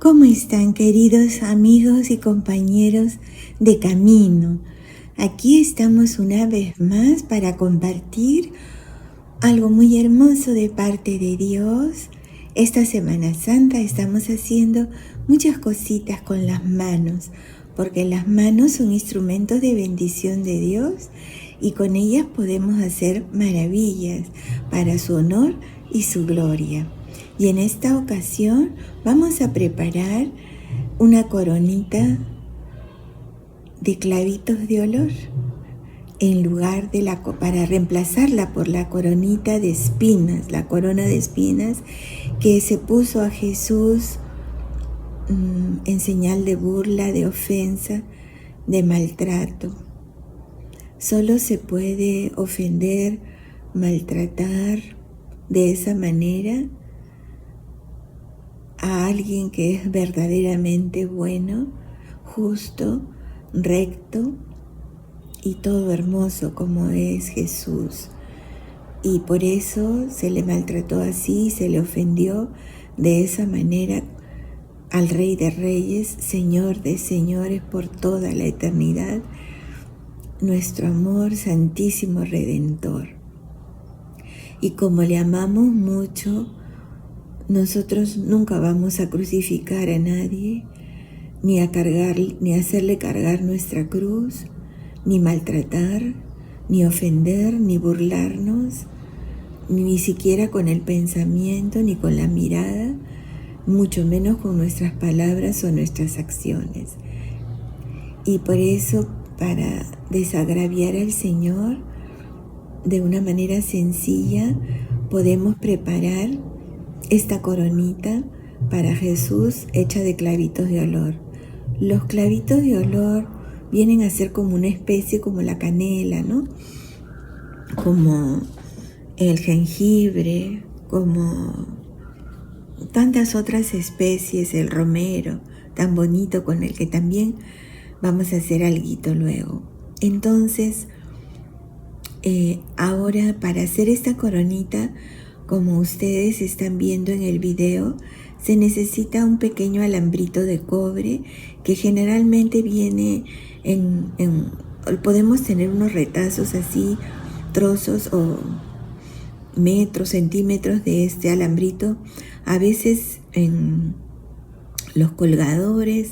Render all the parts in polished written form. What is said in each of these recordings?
¿Cómo están, queridos amigos y compañeros de camino? Aquí estamos una vez más para compartir algo muy hermoso de parte de Dios. Esta Semana Santa estamos haciendo muchas cositas con las manos, porque las manos son instrumentos de bendición de Dios y con ellas podemos hacer maravillas para su honor y su gloria. Y en esta ocasión vamos a preparar una coronita de clavitos de olor en lugar de para reemplazarla por la coronita de espinas, la corona de espinas que se puso a Jesús en señal de burla, de ofensa, de maltrato. Solo se puede ofender, maltratar de esa manera a alguien que es verdaderamente bueno, justo, recto y todo hermoso como es Jesús. Y por eso se le maltrató así, se le ofendió de esa manera al Rey de Reyes, Señor de Señores por toda la eternidad, nuestro amor santísimo Redentor. Y como le amamos mucho, nosotros nunca vamos a crucificar a nadie, ni a hacerle cargar nuestra cruz, ni maltratar, ni ofender, ni burlarnos, ni siquiera con el pensamiento, ni con la mirada, mucho menos con nuestras palabras o nuestras acciones. Y por eso, para desagraviar al Señor, de una manera sencilla, podemos preparar esta coronita para Jesús hecha de clavitos de olor. Los clavitos de olor vienen a ser como una especie, como la canela, ¿no? Como el jengibre, como tantas otras especies, el romero, tan bonito, con el que también vamos a hacer alguito luego. Entonces, ahora para hacer esta coronita, como ustedes están viendo en el video, se necesita un pequeño alambrito de cobre que generalmente viene podemos tener unos retazos así, trozos o metros, centímetros de este alambrito, a veces en los colgadores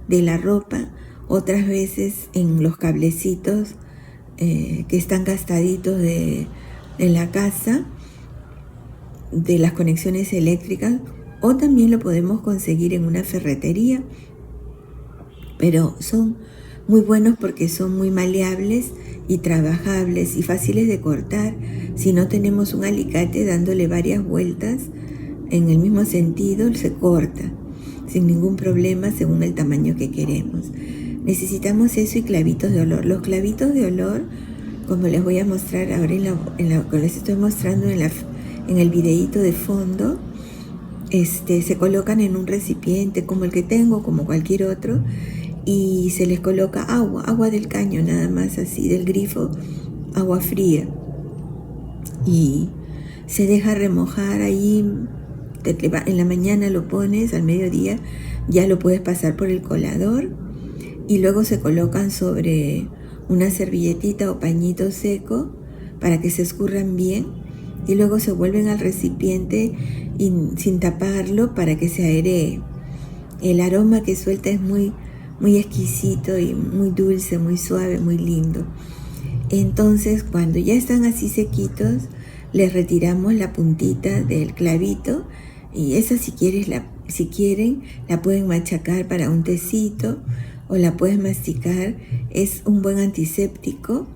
de la ropa, otras veces en los cablecitos que están gastaditos de la casa, de las conexiones eléctricas, o también lo podemos conseguir en una ferretería, pero son muy buenos porque son muy maleables y trabajables y fáciles de cortar si no tenemos un alicate dándole varias vueltas en el mismo sentido, se corta sin ningún problema según el tamaño que queremos. Necesitamos eso y clavitos de olor. Los clavitos de olor, como les voy a mostrar ahora les estoy mostrando en el videíto de fondo, se colocan en un recipiente como el que tengo, como cualquier otro, y se les coloca agua del caño, nada más así, del grifo, agua fría, y se deja remojar ahí. En la mañana lo pones, al mediodía ya lo puedes pasar por el colador, y luego se colocan sobre una servilletita o pañito seco para que se escurran bien, y luego se vuelven al recipiente y sin taparlo para que se airee. El aroma que suelta es muy exquisito y muy dulce, muy suave, muy lindo. Entonces, cuando ya están así sequitos, les retiramos la puntita del clavito, y esa si quieren la pueden machacar para un tecito o la puedes masticar. Es un buen antiséptico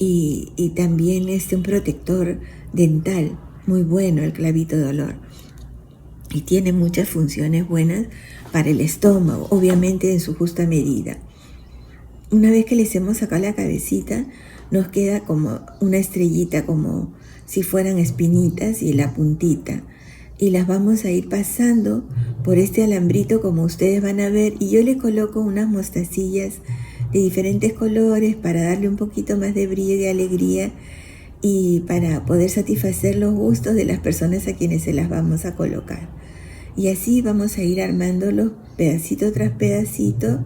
y también un protector dental muy bueno, el clavito de olor, y tiene muchas funciones buenas para el estómago, obviamente en su justa medida. Una vez que les hemos sacado la cabecita, nos queda como una estrellita, como si fueran espinitas, y la puntita, y las vamos a ir pasando por este alambrito como ustedes van a ver, y yo le coloco unas mostacillas de diferentes colores para darle un poquito más de brillo y de alegría, y para poder satisfacer los gustos de las personas a quienes se las vamos a colocar. Y así vamos a ir armándolo pedacito tras pedacito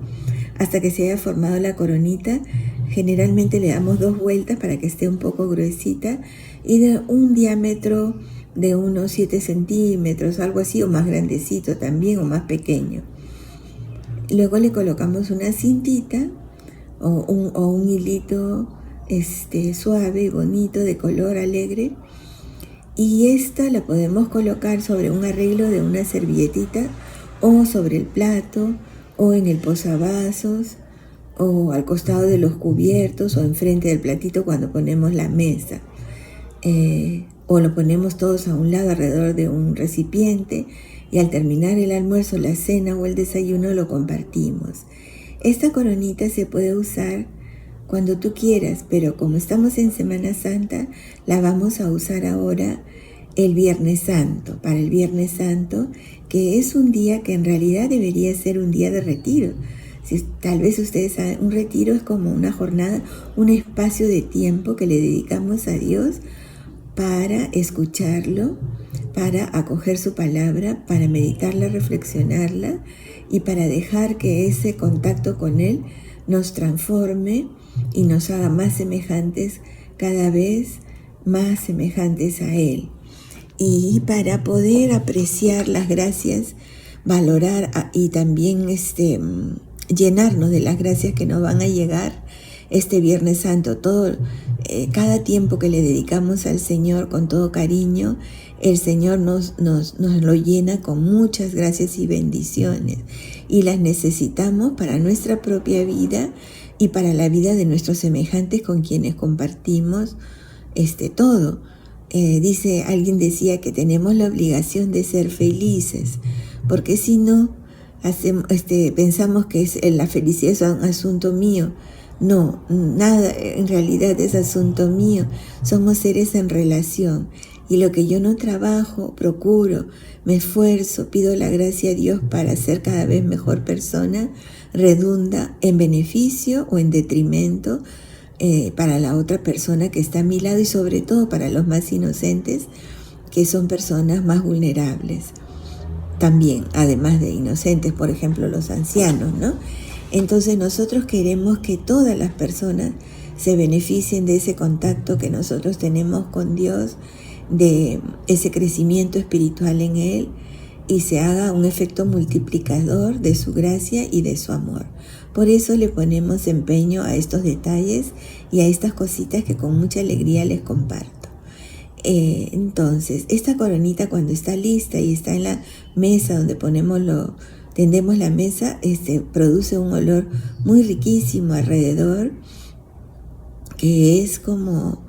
hasta que se haya formado la coronita. Generalmente le damos 2 vueltas para que esté un poco gruesita y de un diámetro de unos 7 centímetros, algo así, o más grandecito también, o más pequeño. Luego le colocamos una cintita o un hilito suave y bonito, de color alegre, y esta la podemos colocar sobre un arreglo de una servilletita o sobre el plato o en el posavasos o al costado de los cubiertos o enfrente del platito cuando ponemos la mesa, o lo ponemos todos a un lado alrededor de un recipiente y al terminar el almuerzo, la cena o el desayuno lo compartimos. Esta coronita se puede usar cuando tú quieras, pero como estamos en Semana Santa, la vamos a usar ahora el Viernes Santo, para el Viernes Santo, que es un día que en realidad debería ser un día de retiro. Si tal vez ustedes saben, un retiro es como una jornada, un espacio de tiempo que le dedicamos a Dios para escucharlo, para acoger su palabra, para meditarla, reflexionarla y para dejar que ese contacto con Él nos transforme y nos haga más semejantes, cada vez más semejantes a Él. Y para poder apreciar las gracias, valorar y también llenarnos de las gracias que nos van a llegar este Viernes Santo, cada tiempo que le dedicamos al Señor con todo cariño, el Señor nos lo llena con muchas gracias y bendiciones, y las necesitamos para nuestra propia vida y para la vida de nuestros semejantes con quienes compartimos todo. Alguien decía que tenemos la obligación de ser felices, porque si no, pensamos que la felicidad es un asunto mío. No, nada en realidad es asunto mío. Somos seres en relación, y lo que yo no trabajo, procuro, me esfuerzo, pido la gracia a Dios para ser cada vez mejor persona, redunda en beneficio o en detrimento para la otra persona que está a mi lado, y sobre todo para los más inocentes, que son personas más vulnerables. También, además de inocentes, por ejemplo, los ancianos, ¿no? Entonces nosotros queremos que todas las personas se beneficien de ese contacto que nosotros tenemos con Dios, de ese crecimiento espiritual en Él, y se haga un efecto multiplicador de su gracia y de su amor. Por eso le ponemos empeño a estos detalles y a estas cositas que con mucha alegría les comparto. Entonces, esta coronita, cuando está lista y está en la mesa donde tendemos la mesa, produce un olor muy riquísimo alrededor, que es como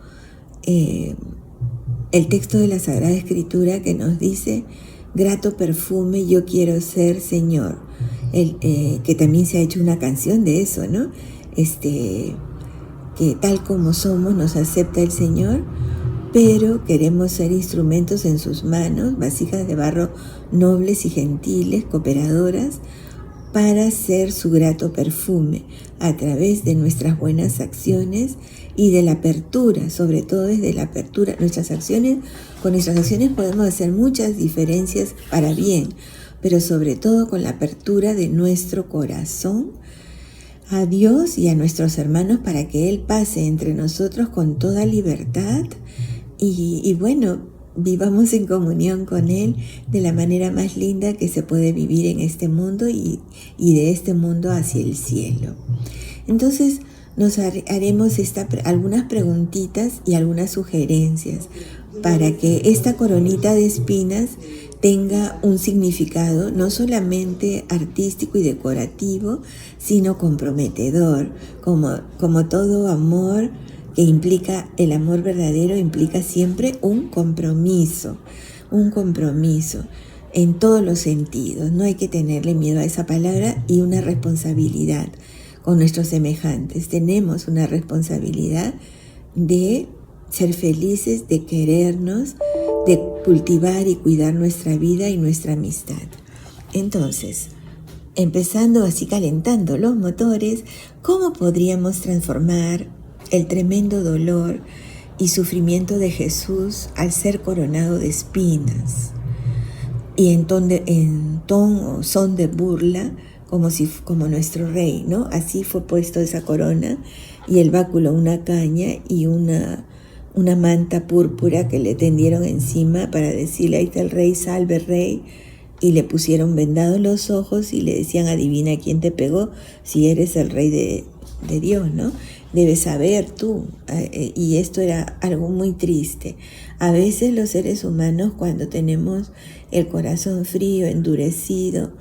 el texto de la Sagrada Escritura que nos dice: grato perfume yo quiero ser, Señor. Que también se ha hecho una canción de eso, ¿no? Que tal como somos nos acepta el Señor, pero queremos ser instrumentos en sus manos, vasijas de barro nobles y gentiles, cooperadoras, para ser su grato perfume a través de nuestras buenas acciones y de la apertura, sobre todo desde la apertura. Con nuestras acciones podemos hacer muchas diferencias para bien, pero sobre todo con la apertura de nuestro corazón a Dios y a nuestros hermanos, para que Él pase entre nosotros con toda libertad y vivamos en comunión con Él de la manera más linda que se puede vivir en este mundo y de este mundo hacia el cielo. Entonces nos haremos algunas preguntitas y algunas sugerencias para que esta coronita de espinas tenga un significado no solamente artístico y decorativo, sino comprometedor, como todo amor que implica, el amor verdadero implica siempre un compromiso en todos los sentidos. No hay que tenerle miedo a esa palabra, y una responsabilidad con nuestros semejantes. Tenemos una responsabilidad de ser felices, de querernos, de cultivar y cuidar nuestra vida y nuestra amistad. Entonces, empezando así, calentando los motores, ¿cómo podríamos transformar el tremendo dolor y sufrimiento de Jesús al ser coronado de espinas? y en ton o son de burla, como nuestro rey, ¿no? Así fue puesto esa corona y el báculo una caña y una manta púrpura que le tendieron encima para decirle: ahí está el rey, salve rey. Y le pusieron vendados los ojos y le decían: adivina quién te pegó, si eres el rey de Dios, ¿no? Debes saber tú. Y esto era algo muy triste. A veces los seres humanos, cuando tenemos el corazón frío, endurecido,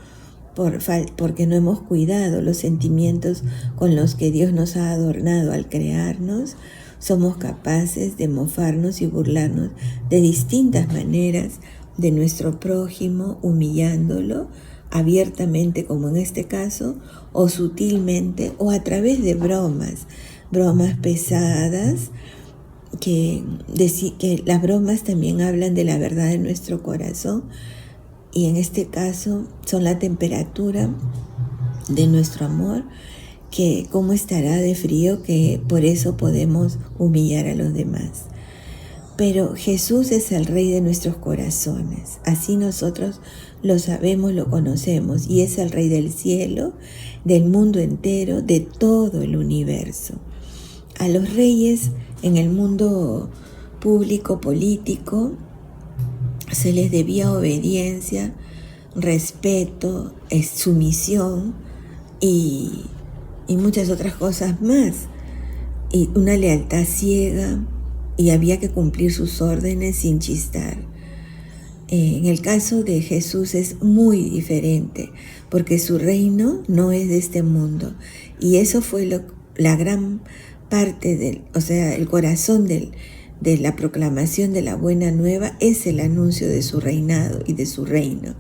porque no hemos cuidado los sentimientos con los que Dios nos ha adornado al crearnos, somos capaces de mofarnos y burlarnos de distintas maneras de nuestro prójimo, humillándolo abiertamente, como en este caso, o sutilmente, o a través de bromas pesadas, que las bromas también hablan de la verdad de nuestro corazón, y en este caso son la temperatura de nuestro amor, que cómo estará de frío, que por eso podemos humillar a los demás. Pero Jesús es el Rey de nuestros corazones, así nosotros lo sabemos, lo conocemos, y es el Rey del cielo, del mundo entero, de todo el universo. A los reyes en el mundo público, político, se les debía obediencia, respeto, sumisión y muchas otras cosas más, y una lealtad ciega, y había que cumplir sus órdenes sin chistar. En el caso de Jesús es muy diferente, porque su reino no es de este mundo, y eso fue la gran parte el corazón de la proclamación de la buena nueva, es el anuncio de su reinado y de su reino,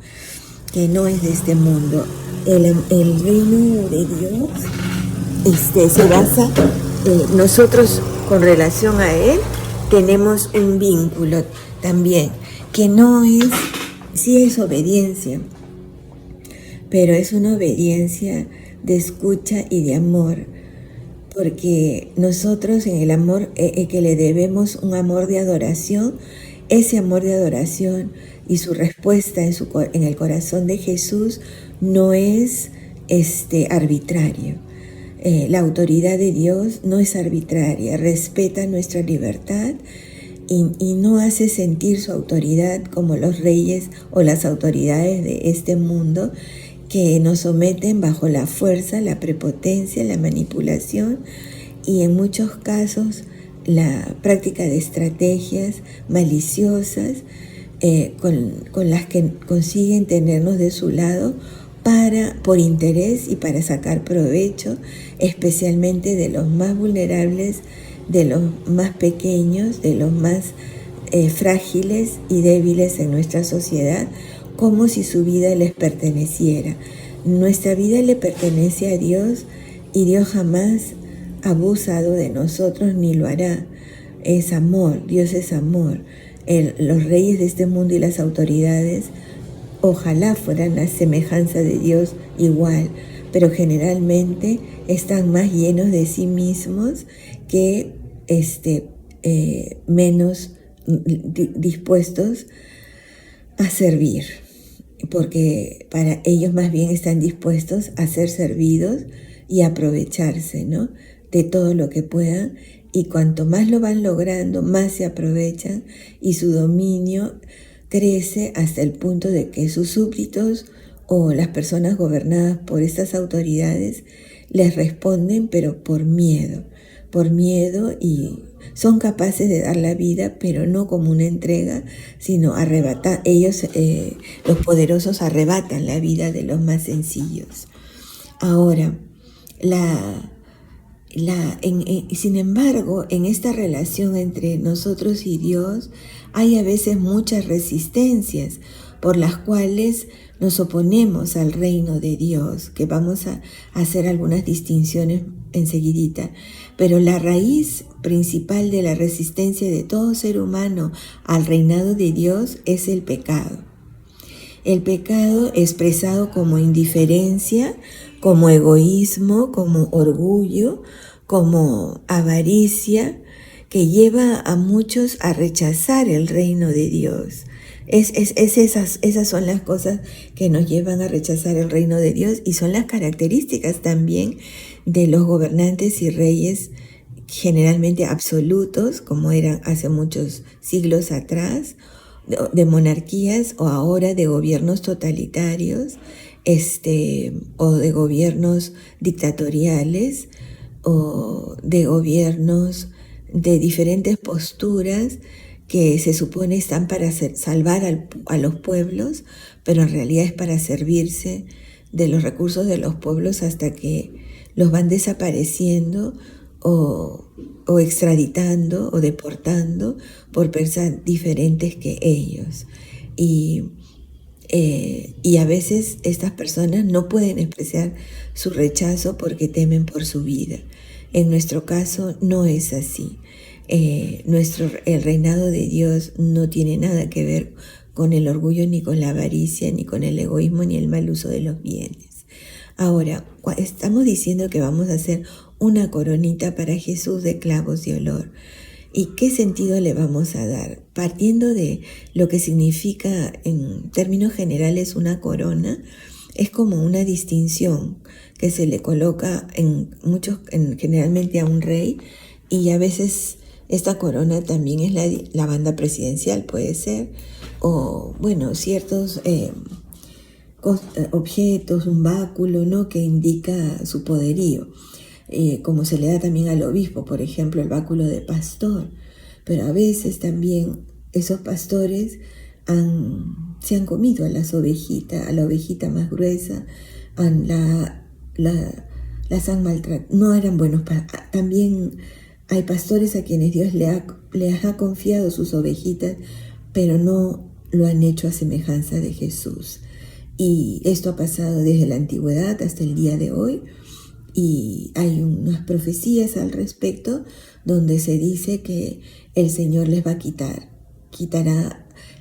que no es de este mundo. El reino de Dios se basa, nosotros con relación a Él tenemos un vínculo también, que no es, sí es obediencia, pero es una obediencia de escucha y de amor, porque nosotros en el amor que le debemos un amor de adoración, ese amor de adoración y su respuesta en el corazón de Jesús no es arbitrario. La autoridad de Dios no es arbitraria, respeta nuestra libertad y no hace sentir su autoridad como los reyes o las autoridades de este mundo, que nos someten bajo la fuerza, la prepotencia, la manipulación y en muchos casos la práctica de estrategias maliciosas con las que consiguen tenernos de su lado por interés y para sacar provecho, especialmente de los más vulnerables, de los más pequeños, de los más frágiles y débiles en nuestra sociedad, como si su vida les perteneciera. Nuestra vida le pertenece a Dios y Dios jamás ha abusado de nosotros ni lo hará. Es amor, Dios es amor. Los reyes de este mundo y las autoridades ojalá fueran la semejanza de Dios igual, pero generalmente están más llenos de sí mismos que menos dispuestos a servir, porque para ellos más bien están dispuestos a ser servidos y a aprovecharse, ¿no?, de todo lo que puedan, y cuanto más lo van logrando, más se aprovechan y su dominio crece hasta el punto de que sus súbditos o las personas gobernadas por estas autoridades les responden, pero por miedo, y son capaces de dar la vida, pero no como una entrega, sino arrebatar. Ellos, los poderosos, arrebatan la vida de los más sencillos. Ahora, sin embargo, en esta relación entre nosotros y Dios hay a veces muchas resistencias por las cuales nos oponemos al reino de Dios, que vamos a hacer algunas distinciones enseguidita. Pero la raíz principal de la resistencia de todo ser humano al reinado de Dios es el pecado. El pecado expresado como indiferencia, como egoísmo, como orgullo, como avaricia, que lleva a muchos a rechazar el reino de Dios. Esas son las cosas que nos llevan a rechazar el reino de Dios y son las características también de los gobernantes y reyes generalmente absolutos, como eran hace muchos siglos atrás, de monarquías o ahora de gobiernos totalitarios, o de gobiernos dictatoriales o de gobiernos de diferentes posturas que se supone están para salvar a los pueblos, pero en realidad es para servirse de los recursos de los pueblos hasta que los van desapareciendo o extraditando o deportando por personas diferentes que ellos. Y a veces estas personas no pueden expresar su rechazo porque temen por su vida. En nuestro caso no es así. El reinado de Dios no tiene nada que ver con el orgullo, ni con la avaricia, ni con el egoísmo, ni el mal uso de los bienes. Ahora, estamos diciendo que vamos a hacer una coronita para Jesús de clavos de olor. ¿Y qué sentido le vamos a dar? Partiendo de lo que significa en términos generales una corona, es como una distinción que se le coloca generalmente a un rey, y a veces esta corona también es la banda presidencial, puede ser, o bueno, ciertos objetos, un báculo, ¿no?, que indica su poderío. Como se le da también al obispo, por ejemplo, el báculo de pastor. Pero a veces también esos pastores se han comido a la ovejita más gruesa, las han maltratado, no eran buenos. También hay pastores a quienes Dios les ha confiado sus ovejitas, pero no lo han hecho a semejanza de Jesús. Y esto ha pasado desde la antigüedad hasta el día de hoy. Y hay unas profecías al respecto donde se dice que el Señor les va a quitar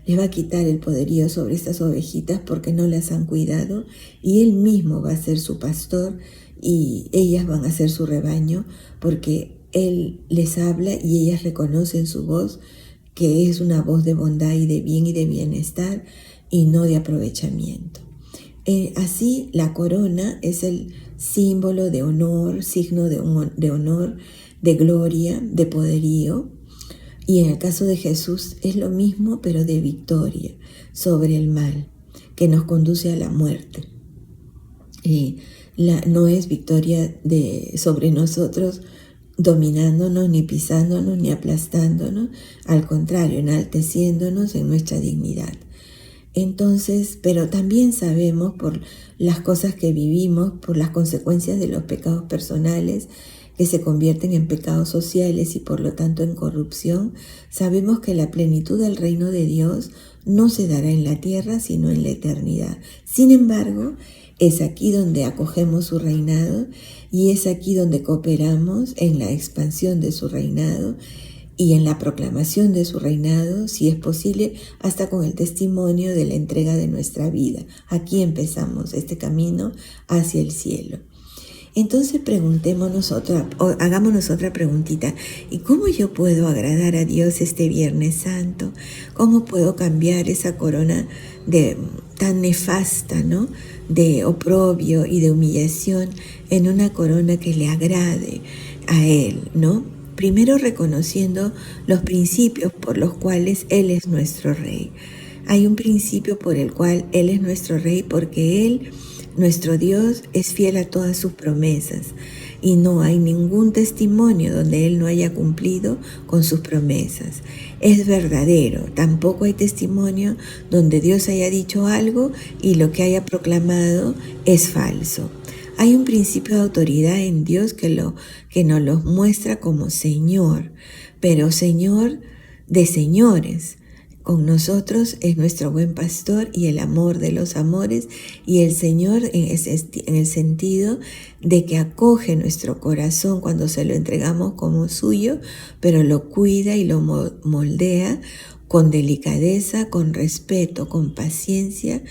el poderío sobre estas ovejitas porque no las han cuidado, y Él mismo va a ser su pastor y ellas van a ser su rebaño, porque Él les habla y ellas reconocen su voz, que es una voz de bondad y de bien y de bienestar y no de aprovechamiento. Así la corona es el símbolo de honor, signo de honor, de gloria, de poderío. Y en el caso de Jesús es lo mismo, pero de victoria sobre el mal, que nos conduce a la muerte. No es victoria sobre nosotros dominándonos, ni pisándonos, ni aplastándonos, al contrario, enalteciéndonos en nuestra dignidad. Entonces, pero también sabemos por las cosas que vivimos, por las consecuencias de los pecados personales que se convierten en pecados sociales y por lo tanto en corrupción, sabemos que la plenitud del reino de Dios no se dará en la tierra, sino en la eternidad. Sin embargo, es aquí donde acogemos su reinado y es aquí donde cooperamos en la expansión de su reinado y en la proclamación de su reinado, si es posible, hasta con el testimonio de la entrega de nuestra vida. Aquí empezamos este camino hacia el cielo. Entonces hagámonos otra preguntita. ¿Y cómo yo puedo agradar a Dios este Viernes Santo? ¿Cómo puedo cambiar esa corona tan nefasta, ¿no?, de oprobio y de humillación en una corona que le agrade a Él, ¿no? Primero reconociendo los principios por los cuales Él es nuestro Rey. Hay un principio por el cual Él es nuestro Rey, porque Él, nuestro Dios, es fiel a todas sus promesas y no hay ningún testimonio donde Él no haya cumplido con sus promesas. Es verdadero, tampoco hay testimonio donde Dios haya dicho algo y lo que haya proclamado es falso. Hay un principio de autoridad en Dios que nos lo muestra como Señor, pero Señor de señores. Con nosotros es nuestro buen pastor y el amor de los amores, y el Señor en el sentido de que acoge nuestro corazón cuando se lo entregamos como suyo, pero lo cuida y lo moldea con delicadeza, con respeto, con paciencia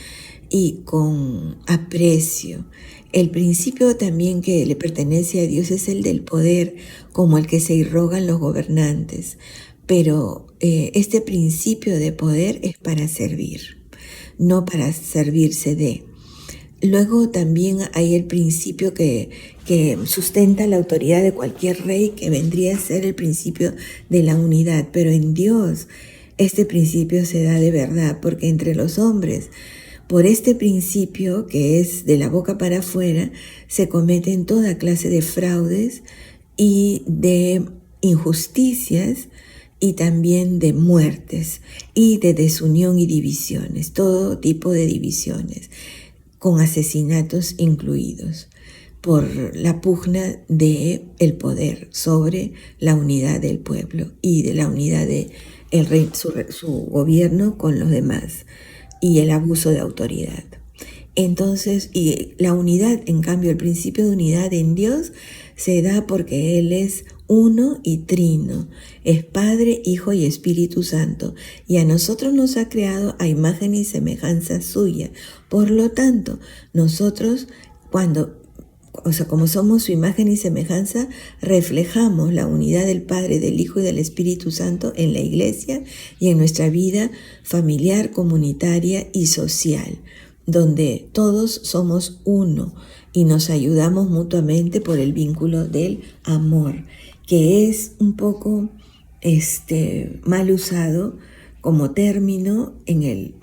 y con aprecio. El principio también que le pertenece a Dios es el del poder, como el que se irrogan los gobernantes. pero este principio de poder es para servir, no para servirse de. Luego también hay el principio que sustenta la autoridad de cualquier rey, que vendría a ser el principio de la unidad, pero en Dios este principio se da de verdad, porque entre los hombres, por este principio que es de la boca para afuera, se cometen toda clase de fraudes y de injusticias y también de muertes y de desunión y divisiones, todo tipo de divisiones, con asesinatos incluidos, por la pugna de el poder sobre la unidad del pueblo y de la unidad de el rey, su gobierno con los demás, y el abuso de autoridad. Entonces, y la unidad, en cambio, el principio de unidad en Dios se da porque Él es uno y trino, es Padre, Hijo y Espíritu Santo, y a nosotros nos ha creado a imagen y semejanza suya. Por lo tanto, nosotros como somos su imagen y semejanza, reflejamos la unidad del Padre, del Hijo y del Espíritu Santo en la iglesia y en nuestra vida familiar, comunitaria y social, donde todos somos uno y nos ayudamos mutuamente por el vínculo del amor, que es un poco mal usado como término en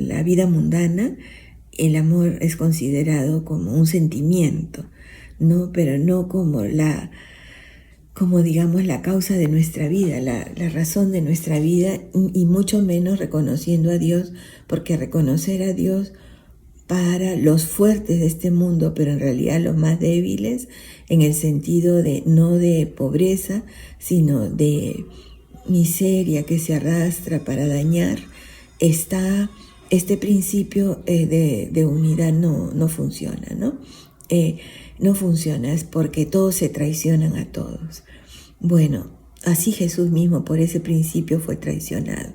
la vida mundana. El amor es considerado como un sentimiento, ¿no? Pero no como digamos la causa de nuestra vida, la razón de nuestra vida, y mucho menos reconociendo a Dios, porque reconocer a Dios para los fuertes de este mundo, pero en realidad los más débiles, en el sentido de no de pobreza, sino de miseria que se arrastra para dañar, este principio de unidad no funciona, ¿no? No funciona, es porque todos se traicionan a todos. Bueno, así Jesús mismo por ese principio fue traicionado,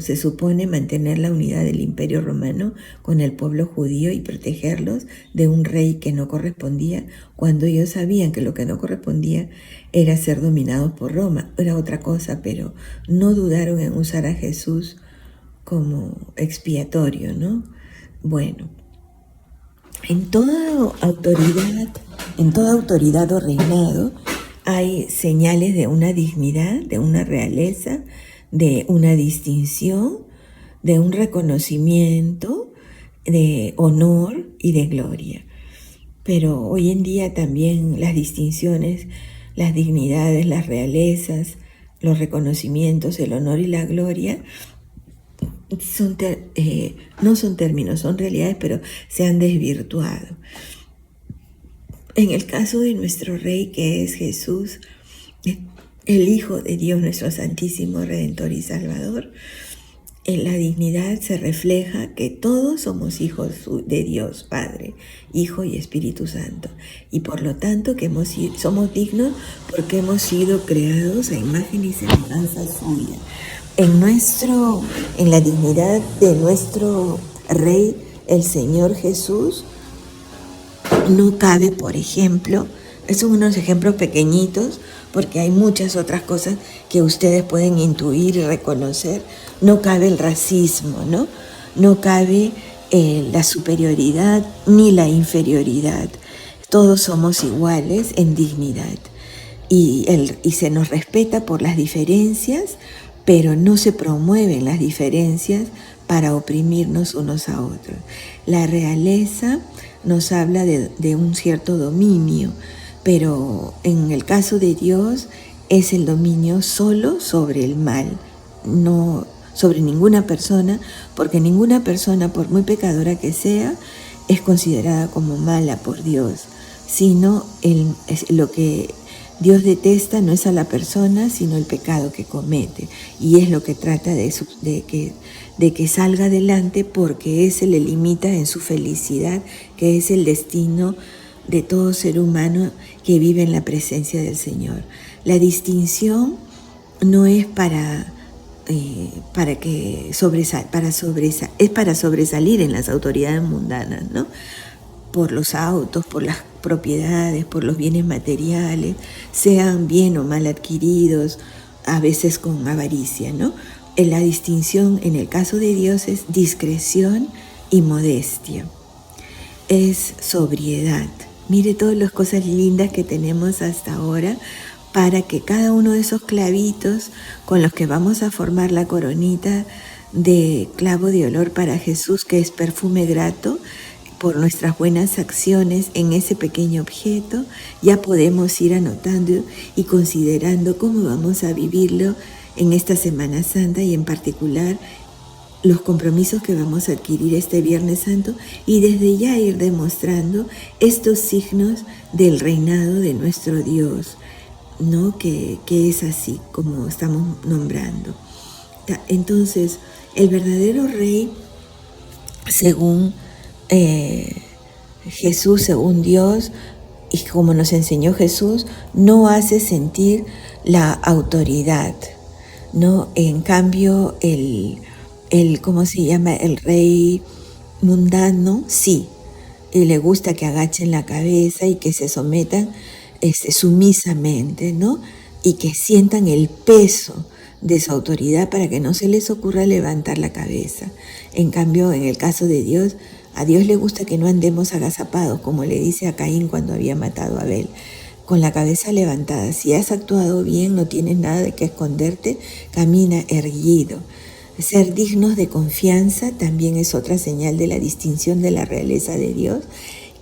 se supone mantener la unidad del Imperio Romano con el pueblo judío y protegerlos de un rey que no correspondía, cuando ellos sabían que lo que no correspondía era ser dominados por Roma. Era otra cosa, pero no dudaron en usar a Jesús como expiatorio, ¿no? Bueno, en toda autoridad o reinado hay señales de una dignidad, de una realeza, de una distinción, de un reconocimiento, de honor y de gloria. Pero hoy en día también las distinciones, las dignidades, las realezas, los reconocimientos, el honor y la gloria no son términos, son realidades, pero se han desvirtuado. En el caso de nuestro Rey, que es Jesús, el Hijo de Dios, nuestro Santísimo Redentor y Salvador, en la dignidad se refleja que todos somos hijos de Dios, Padre, Hijo y Espíritu Santo, y por lo tanto que somos dignos porque hemos sido creados a imagen y semejanza suya. En la dignidad de nuestro Rey, el Señor Jesús, no cabe, por ejemplo, son unos ejemplos pequeñitos, porque hay muchas otras cosas que ustedes pueden intuir y reconocer. No cabe el racismo, ¿no? No cabe la superioridad ni la inferioridad. Todos somos iguales en dignidad. Y se nos respeta por las diferencias, pero no se promueven las diferencias para oprimirnos unos a otros. La realeza nos habla de un cierto dominio, pero en el caso de Dios es el dominio solo sobre el mal, no sobre ninguna persona, porque ninguna persona, por muy pecadora que sea, es considerada como mala por Dios, sino lo que Dios detesta no es a la persona, sino el pecado que comete, y es lo que trata de que salga adelante, porque ese le limita en su felicidad, que es el destino de todo ser humano que vive en la presencia del Señor. La distinción no es para sobresalir en las autoridades mundanas, ¿no? Por los autos, por las propiedades, por los bienes materiales, sean bien o mal adquiridos, a veces con avaricia, ¿no? La distinción en el caso de Dios es discreción y modestia. Es sobriedad. Mire todas las cosas lindas que tenemos hasta ahora para que cada uno de esos clavitos con los que vamos a formar la coronita de clavo de olor para Jesús, que es perfume grato, por nuestras buenas acciones en ese pequeño objeto, ya podemos ir anotando y considerando cómo vamos a vivirlo en esta Semana Santa y en particular los compromisos que vamos a adquirir este Viernes Santo y desde ya ir demostrando estos signos del reinado de nuestro Dios, ¿no? Que es así como estamos nombrando. Entonces, el verdadero rey, según Jesús, según Dios, y como nos enseñó Jesús, no hace sentir la autoridad, ¿no? En cambio, ¿cómo se llama? El rey mundano, sí, y le gusta que agachen la cabeza y que se sometan sumisamente, ¿no? Y que sientan el peso de su autoridad para que no se les ocurra levantar la cabeza. En cambio, en el caso de Dios, a Dios le gusta que no andemos agazapados, como le dice a Caín cuando había matado a Abel, con la cabeza levantada. Si has actuado bien, no tienes nada de qué esconderte, camina erguido. Ser dignos de confianza también es otra señal de la distinción de la realeza de Dios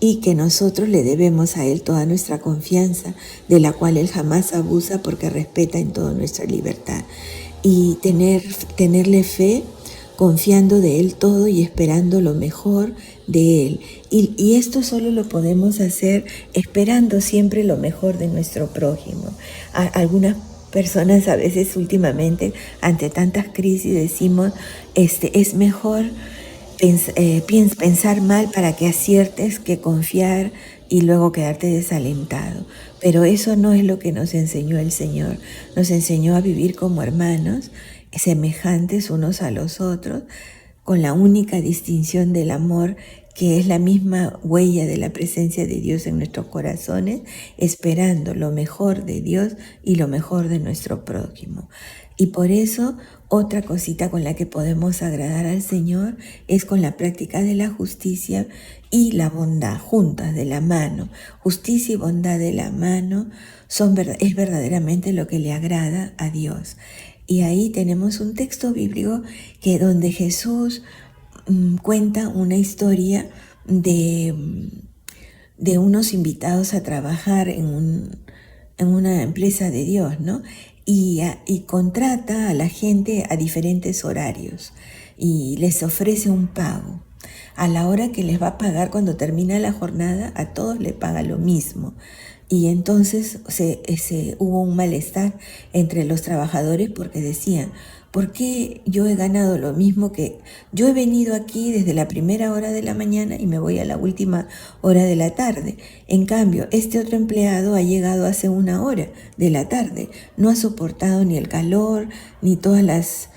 y que nosotros le debemos a Él toda nuestra confianza, de la cual Él jamás abusa porque respeta en toda nuestra libertad. Y tenerle fe, confiando de Él todo y esperando lo mejor de Él. Y esto solo lo podemos hacer esperando siempre lo mejor de nuestro prójimo. Algunas personas a veces últimamente ante tantas crisis decimos es mejor pensar mal para que aciertes que confiar y luego quedarte desalentado. Pero eso no es lo que nos enseñó el Señor. Nos enseñó a vivir como hermanos, semejantes unos a los otros, con la única distinción del amor, que es la misma huella de la presencia de Dios en nuestros corazones, esperando lo mejor de Dios y lo mejor de nuestro prójimo. Y por eso, otra cosita con la que podemos agradar al Señor es con la práctica de la justicia y la bondad, juntas de la mano. Justicia y bondad de la mano es verdaderamente lo que le agrada a Dios. Y ahí tenemos un texto bíblico donde Jesús cuenta una historia de unos invitados a trabajar en una empresa de Dios, ¿no? Y contrata a la gente a diferentes horarios y les ofrece un pago. A la hora que les va a pagar cuando termina la jornada, a todos les paga lo mismo. Y entonces hubo un malestar entre los trabajadores porque decían, ¿por qué yo he ganado lo mismo que yo he venido aquí desde la primera hora de la mañana y me voy a la última hora de la tarde? En cambio, este otro empleado ha llegado hace 1 hora de la tarde, no ha soportado ni el calor, ni todas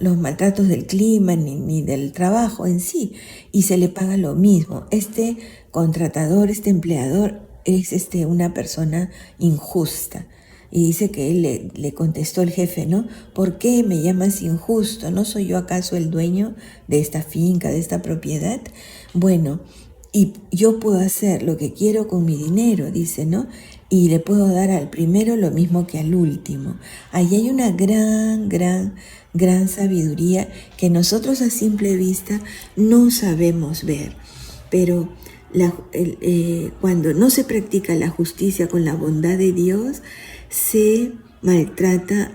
los maltratos del clima, ni del trabajo en sí, y se le paga lo mismo. Este contratador, este empleador, es una persona injusta. Y dice que él le contestó el jefe, ¿no? ¿Por qué me llamas injusto? ¿No soy yo acaso el dueño de esta finca, de esta propiedad? Bueno, y yo puedo hacer lo que quiero con mi dinero, dice, ¿no? Y le puedo dar al primero lo mismo que al último. Ahí hay una gran sabiduría que nosotros a simple vista no sabemos ver. Pero cuando no se practica la justicia con la bondad de Dios, se maltrata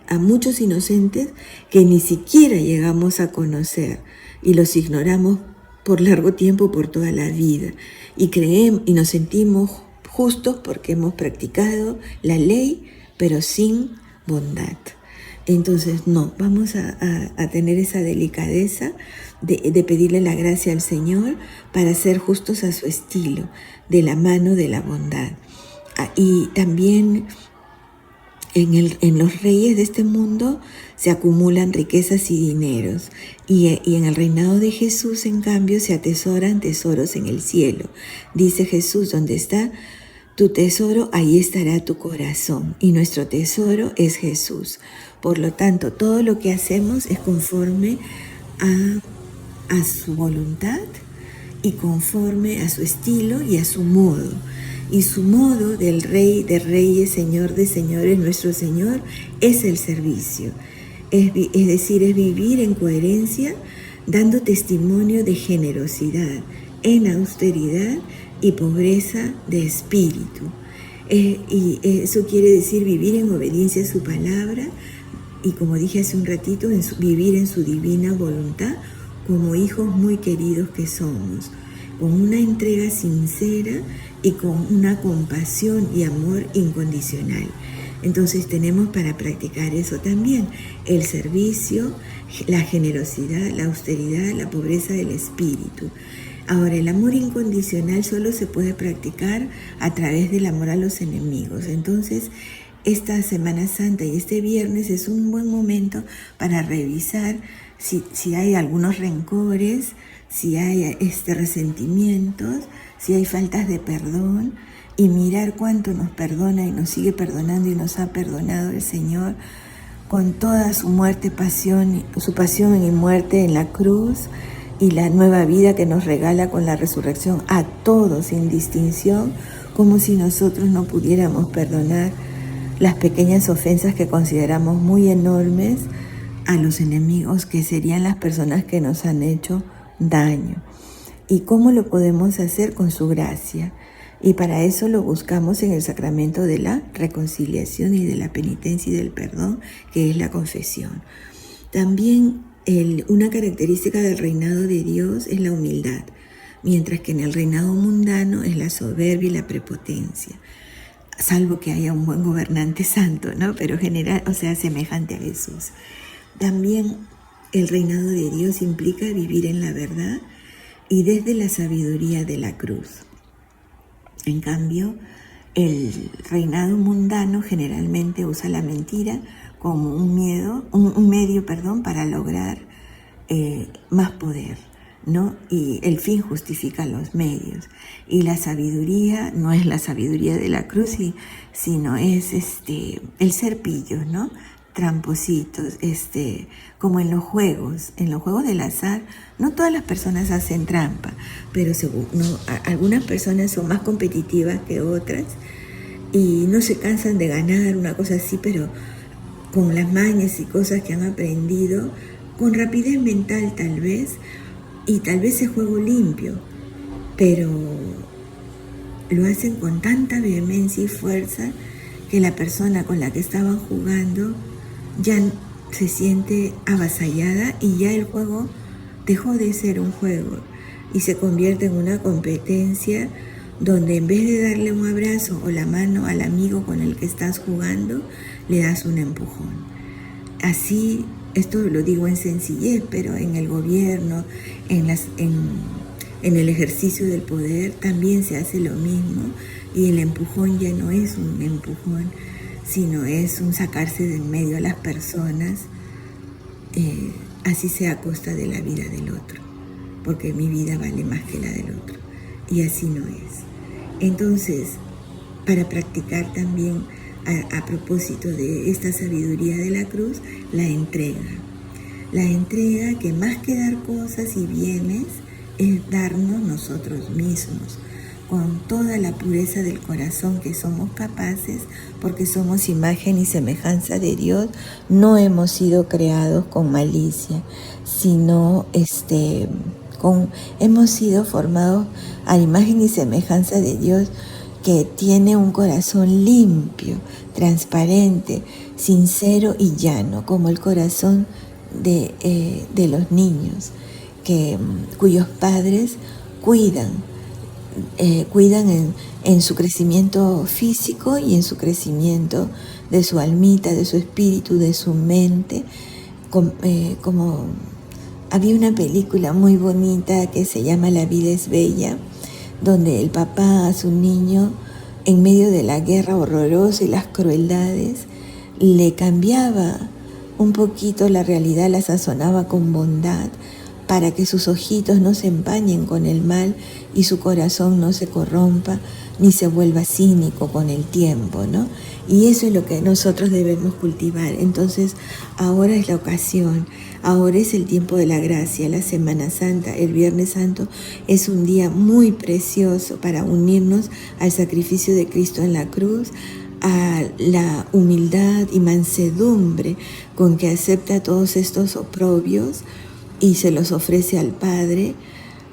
a muchos inocentes que ni siquiera llegamos a conocer y los ignoramos por largo tiempo, por toda la vida, y creemos y nos sentimos justos porque hemos practicado la ley, pero sin bondad. Entonces no, vamos a tener esa delicadeza de pedirle la gracia al Señor para ser justos a su estilo, de la mano de la bondad. Y también en los reyes de este mundo se acumulan riquezas y dineros, y en el reinado de Jesús, en cambio, se atesoran tesoros en el cielo. Dice Jesús, donde está tu tesoro, ahí estará tu corazón, y nuestro tesoro es Jesús. Por lo tanto, todo lo que hacemos es conforme a su voluntad y conforme a su estilo y a su modo. Y su modo del Rey de Reyes, Señor de Señores, nuestro Señor, es el servicio. Es decir, es vivir en coherencia, dando testimonio de generosidad, en austeridad y pobreza de espíritu. Y eso quiere decir vivir en obediencia a su palabra y, como dije hace un ratito, vivir en su divina voluntad como hijos muy queridos que somos, con una entrega sincera y con una compasión y amor incondicional. Entonces tenemos para practicar eso también: el servicio, la generosidad, la austeridad, la pobreza del espíritu. Ahora, el amor incondicional solo se puede practicar a través del amor a los enemigos. Entonces, esta Semana Santa y este viernes es un buen momento para revisar si hay algunos rencores, si hay resentimientos, si hay faltas de perdón, y mirar cuánto nos perdona y nos sigue perdonando y nos ha perdonado el Señor con toda su su pasión y muerte en la cruz, y la nueva vida que nos regala con la resurrección a todos sin distinción, como si nosotros no pudiéramos perdonar las pequeñas ofensas que consideramos muy enormes a los enemigos, que serían las personas que nos han hecho daño. ¿Y cómo lo podemos hacer? Con su gracia. Y para eso lo buscamos en el sacramento de la reconciliación y de la penitencia y del perdón, que es la confesión. También una característica del reinado de Dios es la humildad, mientras que en el reinado mundano es la soberbia y la prepotencia, salvo que haya un buen gobernante santo, ¿no? Pero general, semejante a Jesús. También el reinado de Dios implica vivir en la verdad y desde la sabiduría de la cruz. En cambio, el reinado mundano generalmente usa la mentira como un medio para lograr más poder, ¿no? Y el fin justifica los medios. Y la sabiduría no es la sabiduría de la cruz, sino es el ser pillos, ¿no? Trampositos, como en los juegos del azar. No todas las personas hacen trampa, pero algunas personas son más competitivas que otras y no se cansan de ganar, una cosa así, pero con las mañas y cosas que han aprendido, con rapidez mental tal vez, y tal vez es juego limpio, pero lo hacen con tanta vehemencia y fuerza que la persona con la que estaban jugando ya se siente avasallada y ya el juego dejó de ser un juego y se convierte en una competencia donde, en vez de darle un abrazo o la mano al amigo con el que estás jugando, le das un empujón. Así, esto lo digo en sencillez, pero en el gobierno, en el ejercicio del poder también se hace lo mismo, y el empujón ya no es un empujón, sino es un sacarse de en medio a las personas, así sea a costa de la vida del otro, porque mi vida vale más que la del otro, y así no es. Entonces, para practicar también, a propósito de esta sabiduría de la cruz, la entrega que más que dar cosas y bienes es darnos nosotros mismos, con toda la pureza del corazón que somos capaces, porque somos imagen y semejanza de Dios. No hemos sido creados con malicia, sino hemos sido formados a imagen y semejanza de Dios, que tiene un corazón limpio, transparente, sincero y llano, como el corazón de los niños, cuyos padres cuidan en su crecimiento físico y en su crecimiento de su almita, de su espíritu, de su mente. Como había una película muy bonita que se llama La vida es bella, donde el papá a su niño, en medio de la guerra horrorosa y las crueldades, le cambiaba un poquito la realidad, la sazonaba con bondad, para que sus ojitos no se empañen con el mal y su corazón no se corrompa ni se vuelva cínico con el tiempo, ¿no? Y eso es lo que nosotros debemos cultivar. Entonces, ahora es la ocasión, ahora es el tiempo de la gracia, la Semana Santa, el Viernes Santo es un día muy precioso para unirnos al sacrificio de Cristo en la cruz, a la humildad y mansedumbre con que acepta todos estos oprobios y se los ofrece al Padre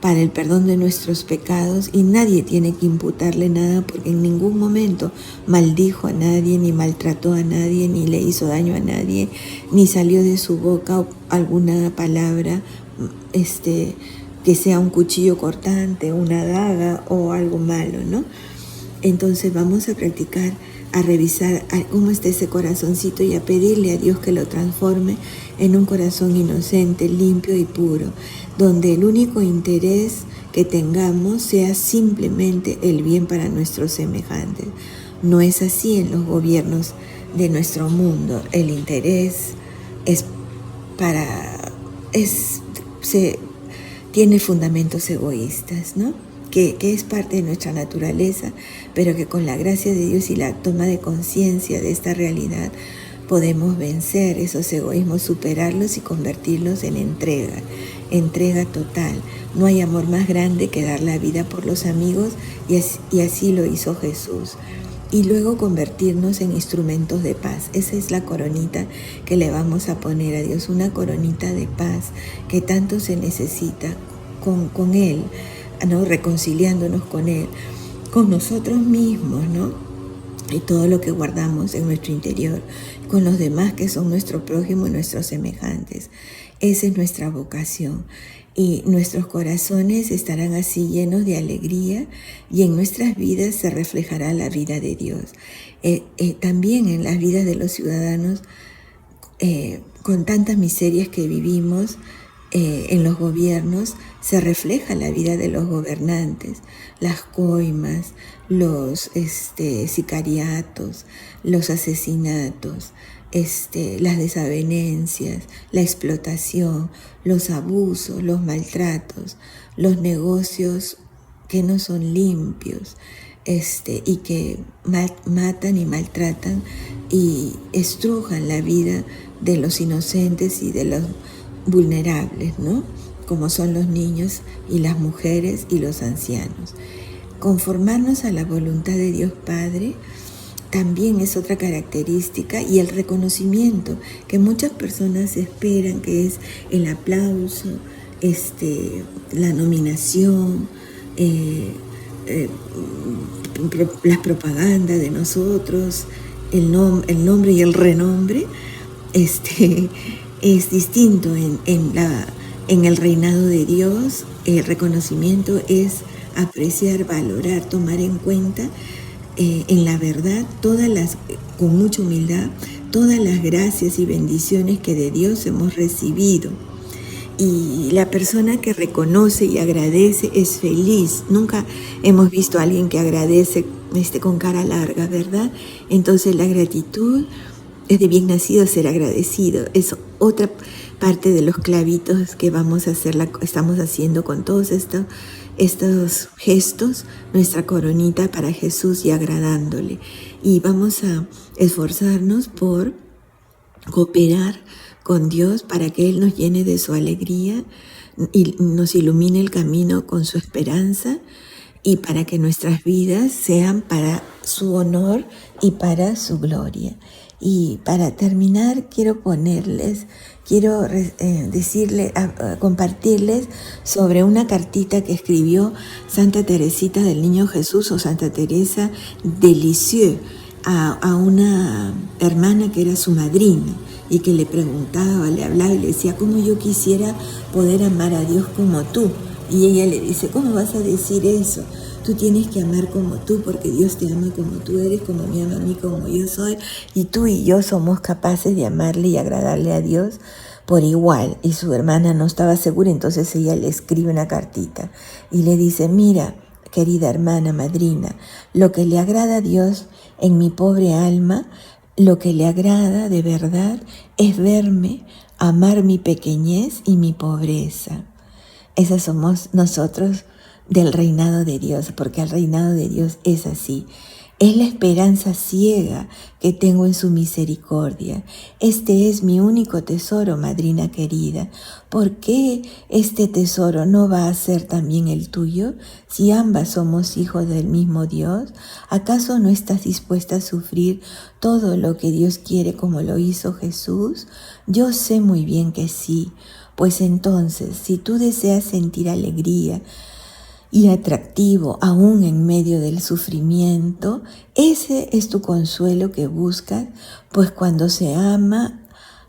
para el perdón de nuestros pecados, y nadie tiene que imputarle nada porque en ningún momento maldijo a nadie, ni maltrató a nadie, ni le hizo daño a nadie, ni salió de su boca alguna palabra que sea un cuchillo cortante, una daga o algo malo, ¿no? Entonces vamos a practicar, a revisar cómo está ese corazoncito y a pedirle a Dios que lo transforme en un corazón inocente, limpio y puro, donde el único interés que tengamos sea simplemente el bien para nuestros semejantes. No es así en los gobiernos de nuestro mundo. El interés tiene fundamentos egoístas, ¿no? Que es parte de nuestra naturaleza, pero que con la gracia de Dios y la toma de conciencia de esta realidad podemos vencer esos egoísmos, superarlos y convertirlos en entrega total. No hay amor más grande que dar la vida por los amigos, y así lo hizo Jesús. Y luego convertirnos en instrumentos de paz. Esa es la coronita que le vamos a poner a Dios, una coronita de paz que tanto se necesita con Él, ¿no? Reconciliándonos con Él, con nosotros mismos, ¿no? Y todo lo que guardamos en nuestro interior, con los demás que son nuestro prójimo y nuestros semejantes. Esa es nuestra vocación. Y nuestros corazones estarán así llenos de alegría, y en nuestras vidas se reflejará la vida de Dios. También en las vidas de los ciudadanos, con tantas miserias que vivimos, en los gobiernos se refleja la vida de los gobernantes, las coimas, los sicariatos, los asesinatos, las desavenencias, la explotación, los abusos, los maltratos, los negocios que no son limpios, y que matan y maltratan y estrujan la vida de los inocentes y de los vulnerables, ¿no? Como son los niños y las mujeres y los ancianos. Conformarnos a la voluntad de Dios Padre también es otra característica, y el reconocimiento que muchas personas esperan, que es el aplauso, la nominación, la propaganda de nosotros, el nombre y el renombre, es distinto en el reinado de Dios. El reconocimiento es apreciar, valorar, tomar en cuenta en la verdad con mucha humildad, todas las gracias y bendiciones que de Dios hemos recibido. Y la persona que reconoce y agradece es feliz. Nunca hemos visto a alguien que agradece con cara larga, ¿verdad? Entonces la gratitud es de bien nacido ser agradecido. Es otra parte de los clavitos que estamos haciendo con todos estos gestos, nuestra coronita para Jesús y agradándole. Y vamos a esforzarnos por cooperar con Dios para que Él nos llene de su alegría y nos ilumine el camino con su esperanza, y para que nuestras vidas sean para su honor y para su gloria. Y para terminar, quiero compartirles sobre una cartita que escribió Santa Teresita del Niño Jesús, o Santa Teresa de Lisieux, a una hermana que era su madrina, y que le preguntaba, le hablaba y le decía: ¿cómo yo quisiera poder amar a Dios como tú? Y ella le dice: ¿cómo vas a decir eso? Tú tienes que amar como tú, porque Dios te ama como tú eres, como me ama a mí, como yo soy, y tú y yo somos capaces de amarle y agradarle a Dios por igual. Y su hermana no estaba segura, entonces ella le escribe una cartita y le dice: mira, querida hermana madrina, lo que le agrada a Dios en mi pobre alma, lo que le agrada de verdad es verme amar mi pequeñez y mi pobreza. Esas somos nosotros del reinado de Dios, porque el reinado de Dios es así. Es la esperanza ciega que tengo en su misericordia. Este es mi único tesoro, madrina querida. ¿Por qué este tesoro no va a ser también el tuyo? Si ambas somos hijos del mismo Dios, ¿acaso no estás dispuesta a sufrir todo lo que Dios quiere como lo hizo Jesús? Yo sé muy bien que sí. Pues entonces, si tú deseas sentir alegría y atractivo aún en medio del sufrimiento, ese es tu consuelo que buscas, pues cuando se ama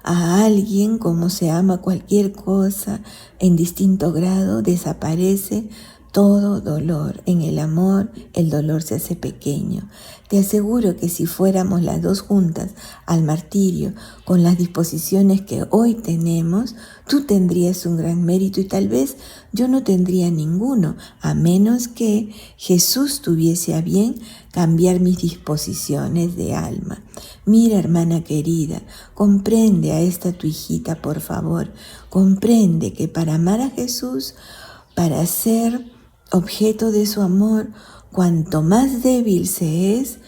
a alguien como se ama cualquier cosa en distinto grado, desaparece todo dolor. En el amor, el dolor se hace pequeño. Te aseguro que si fuéramos las dos juntas al martirio con las disposiciones que hoy tenemos, tú tendrías un gran mérito y tal vez yo no tendría ninguno, a menos que Jesús tuviese a bien cambiar mis disposiciones de alma. Mira, hermana querida, comprende a esta tu hijita, por favor. Comprende que para amar a Jesús, para ser objeto de su amor, cuanto más débil se es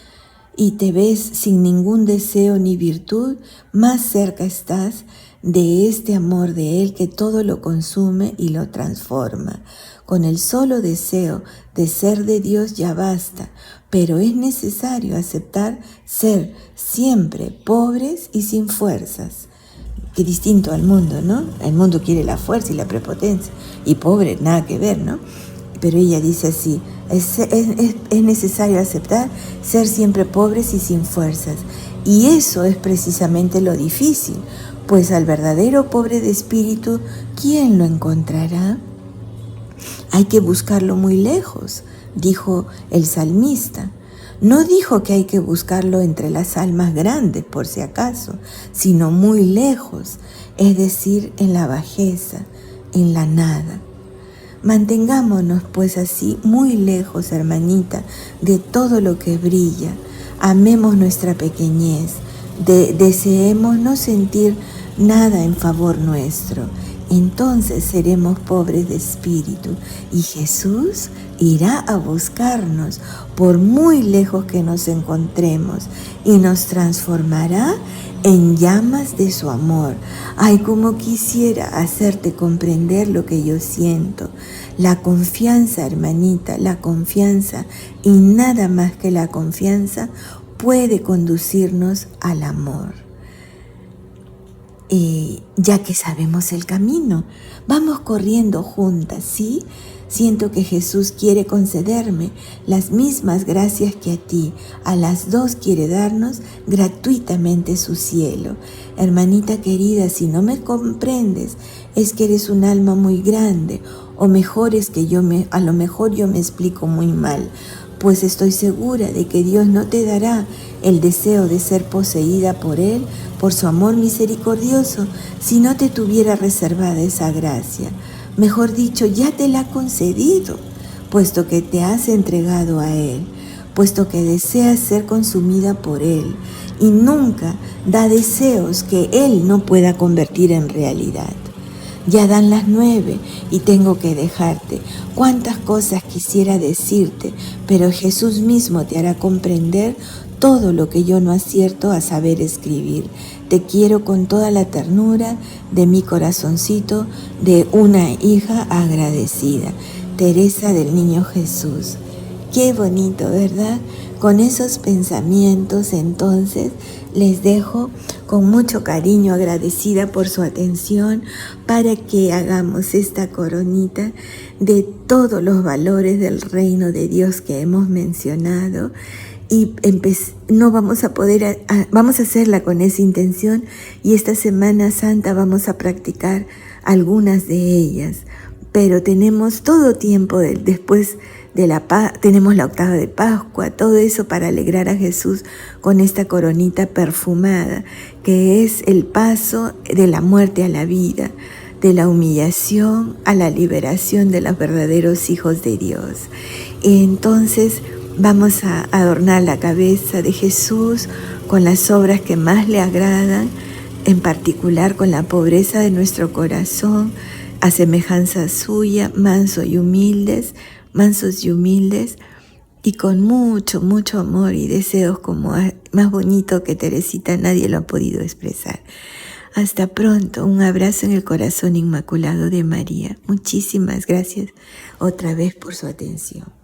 y te ves sin ningún deseo ni virtud, más cerca estás de este amor de Él que todo lo consume y lo transforma. Con el solo deseo de ser de Dios ya basta, pero es necesario aceptar ser siempre pobres y sin fuerzas. Qué distinto al mundo, ¿no? El mundo quiere la fuerza y la prepotencia, y pobre, nada que ver, ¿no? Pero ella dice así, es necesario aceptar ser siempre pobres y sin fuerzas. Y eso es precisamente lo difícil, pues al verdadero pobre de espíritu, ¿quién lo encontrará? Hay que buscarlo muy lejos, dijo el salmista. No dijo que hay que buscarlo entre las almas grandes, por si acaso, sino muy lejos, es decir, en la bajeza, en la nada. Mantengámonos pues así muy lejos, hermanita, de todo lo que brilla. Amemos nuestra pequeñez, deseemos no sentir nada en favor nuestro. Entonces seremos pobres de espíritu y Jesús irá a buscarnos por muy lejos que nos encontremos y nos transformará en llamas de su amor. Ay, como quisiera hacerte comprender lo que yo siento. La confianza, hermanita, la confianza y nada más que la confianza puede conducirnos al amor. Ya que sabemos el camino, vamos corriendo juntas, ¿sí? Siento que Jesús quiere concederme las mismas gracias que a ti. A las dos quiere darnos gratuitamente su cielo. Hermanita querida, si no me comprendes, es que eres un alma muy grande, o mejor es que a lo mejor yo me explico muy mal, pues estoy segura de que Dios no te dará el deseo de ser poseída por Él, por su amor misericordioso, si no te tuviera reservada esa gracia. Mejor dicho, ya te la ha concedido, puesto que te has entregado a Él, puesto que deseas ser consumida por Él, y nunca da deseos que Él no pueda convertir en realidad. Ya dan las 9 y tengo que dejarte. Cuántas cosas quisiera decirte, pero Jesús mismo te hará comprender todo lo que yo no acierto a saber escribir. Te quiero con toda la ternura de mi corazoncito de una hija agradecida. Teresa del Niño Jesús. Qué bonito, ¿verdad? Con esos pensamientos entonces les dejo con mucho cariño, agradecida por su atención, para que hagamos esta coronita de todos los valores del reino de Dios que hemos mencionado. Y no vamos a poder, vamos a hacerla con esa intención, y esta Semana Santa vamos a practicar algunas de ellas. Pero tenemos todo tiempo después de tenemos la octava de Pascua, todo eso para alegrar a Jesús con esta coronita perfumada, que es el paso de la muerte a la vida, de la humillación a la liberación de los verdaderos hijos de Dios. Entonces vamos a adornar la cabeza de Jesús con las obras que más le agradan, en particular con la pobreza de nuestro corazón, a semejanza suya, mansos y humildes, y con mucho, mucho amor y deseos como más bonito que Teresita nadie lo ha podido expresar. Hasta pronto, un abrazo en el corazón inmaculado de María. Muchísimas gracias otra vez por su atención.